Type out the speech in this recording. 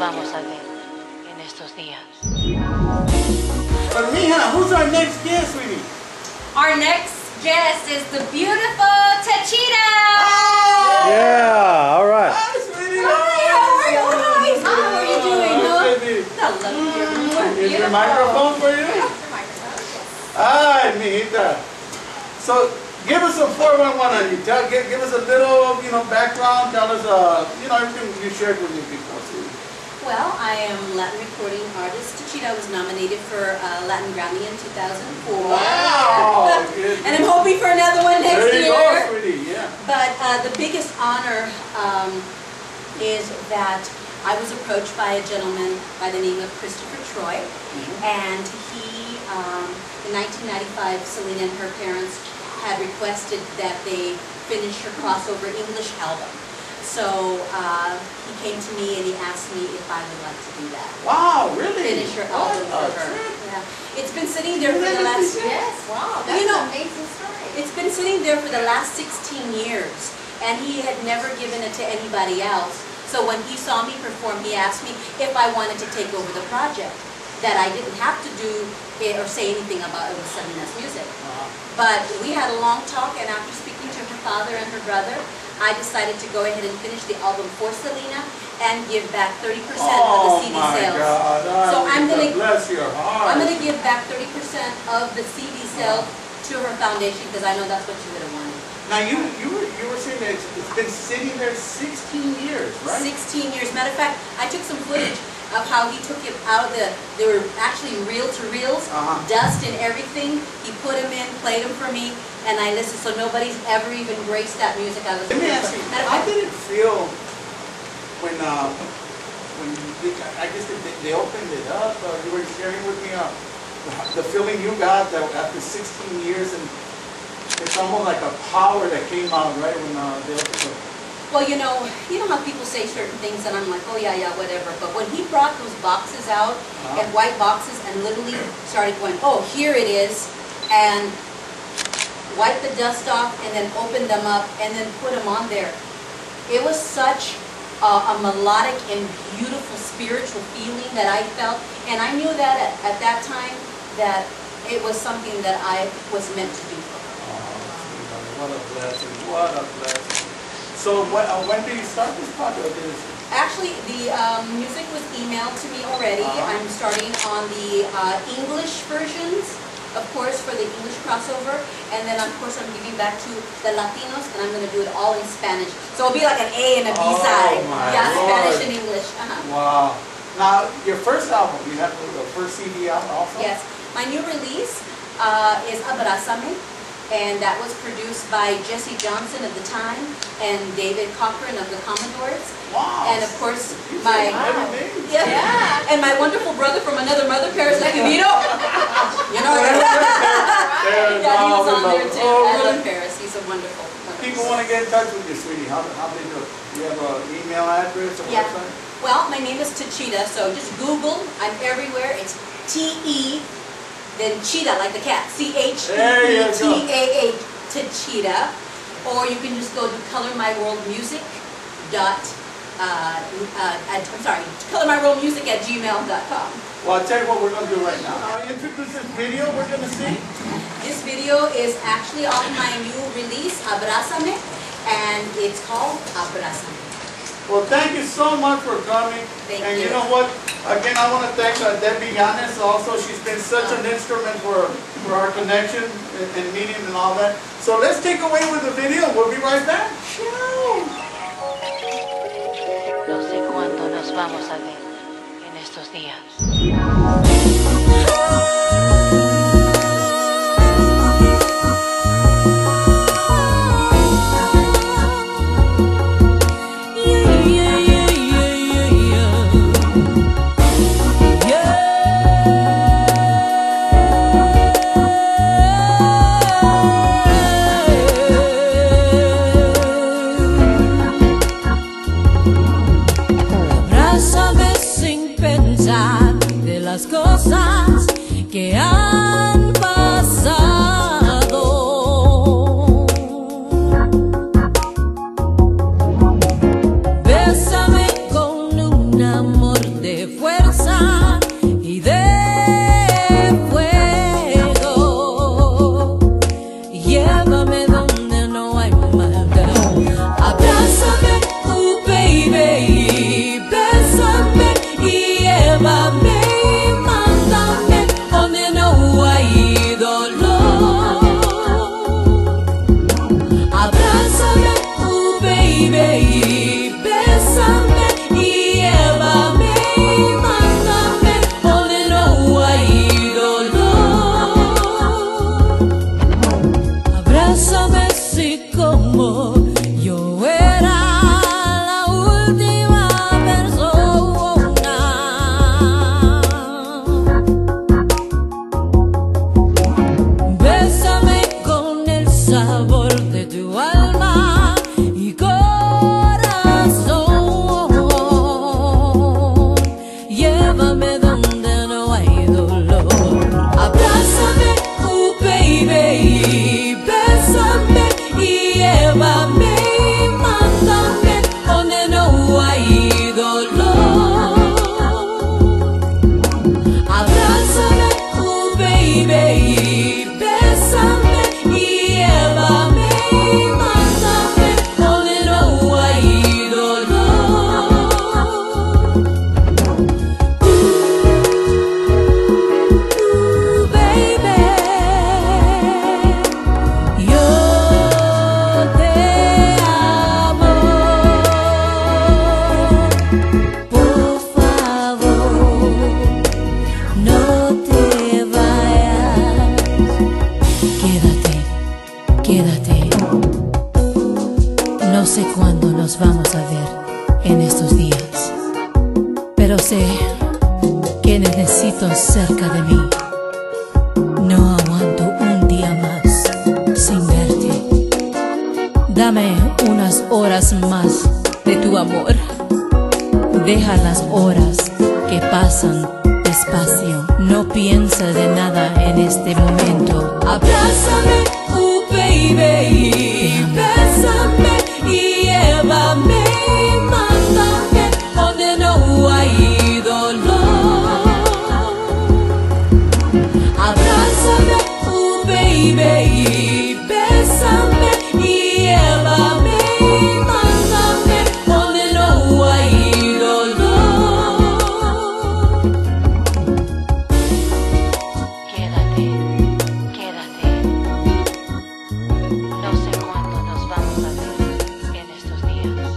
vamos a ver en estos días. But mija, who's our next guest, sweetie? Our next guest is the beautiful Techeetah. Oh! Yeah, all right. Hi, sweetie. Hi, how are you? Hi, how are you doing? Oh, baby. Is your microphone for you? Hi, mijita. So, give us a 411 on you. Give us a little, background. Tell us, everything you shared with me before, sweetie. Well, I am Latin recording artist. Techeetah was nominated for Latin Grammy in 2004. Wow! And I'm hoping for another one next there you year. Go, sweetie. Yeah. But the biggest honor is that I was approached by a gentleman by the name of Christopher Troy, and he, in 1995, Selena and her parents had requested that they finish her crossover English album. So he came to me and he asked me if I would like to do that. Wow, really? Finish her album for her. Yeah. It's been sitting there for the last... Yes, wow, that's an amazing story. It's been sitting there for the last 16 years, and he had never given it to anybody else. So when he saw me perform, he asked me if I wanted to take over the project. That I didn't have to do it or say anything about it with Selena's music. But we had a long talk, and after speaking to her father and her brother, I decided to go ahead and finish the album for Selena and give back 30% of the CD sales. God. So I'm gonna bless your heart. I'm gonna give back 30% of the CD sales to her foundation because I know that's what she would have wanted. Now you were saying that it's been sitting there 16 years, right? 16 years. Matter of fact, I took some footage of how he took it out of they were actually reel-to-reels, dust and everything. He put them in, played them for me, and I listened, so nobody's ever even graced that music. I was. Let me ask you, how did it feel when I guess they opened it up, you were sharing with me the feeling you got that after 16 years, and it's almost like a power that came out right when they opened it. Well, you know how people say certain things, and I'm like, oh yeah, whatever. But when he brought those boxes out, and white boxes, and literally started going, oh, here it is, and wipe the dust off, and then open them up, and then put them on there. It was such a melodic and beautiful spiritual feeling that I felt, and I knew that at that time that it was something that I was meant to do for her. Oh, what a blessing! What a blessing! So when did you start this project? Actually, the music was emailed to me already. I'm starting on the English versions, of course, for the English crossover. And then, of course, I'm giving back to the Latinos, and I'm going to do it all in Spanish. So it'll be like an A and a B side. Yeah, Lord. Spanish and English. Wow. Now, your first album, you have the first CD out also? Yes. My new release is Abrázame. And that was produced by Jesse Johnson of the time and David Cochran of the Commodores. Wow. And of course my Yeah. And my wonderful brother from another mother, Paris Lacavito. You know, yeah, he was on there too. Oh, I really? love Paris. He's a wonderful. People want to get in touch with you, sweetie. How they do it? Do you have an email address or website? Well, my name is Techeetah, so just Google. I'm everywhere. It's T-E. Then cheetah, like the cat, C-H-E-E-T-A-H, Techeetah. Or you can just go to colormyworldmusic.gmail.com. Well, I'll tell you what we're going to do right now. I'll introduce this video we're going to see. This video is actually off my new release, Abrázame, and it's called Abrázame. Well, thank you so much for coming. Thank and you. You know what? Again, I want to thank Debbie Yanes also. She's been such an instrument for our connection and meeting and all that. So let's take away with the video. We'll be right back. No sé cuándo nos vamos a ver en estos días. Las cosas que han pasado. Bésame con un amor cuándo nos vamos a ver en estos días, pero sé que necesito cerca de mí. No aguanto un día más sin verte. Dame unas horas más de tu amor. Deja las horas que pasan despacio. No piensa de nada en este momento. Abrázame, oh baby, bésame y llévame y mándame donde no hay dolor. Abrázame, oh baby, bésame y llévame y mándame donde no hay dolor. Quédate, quédate. No sé cuándo nos vamos a ver en estos días.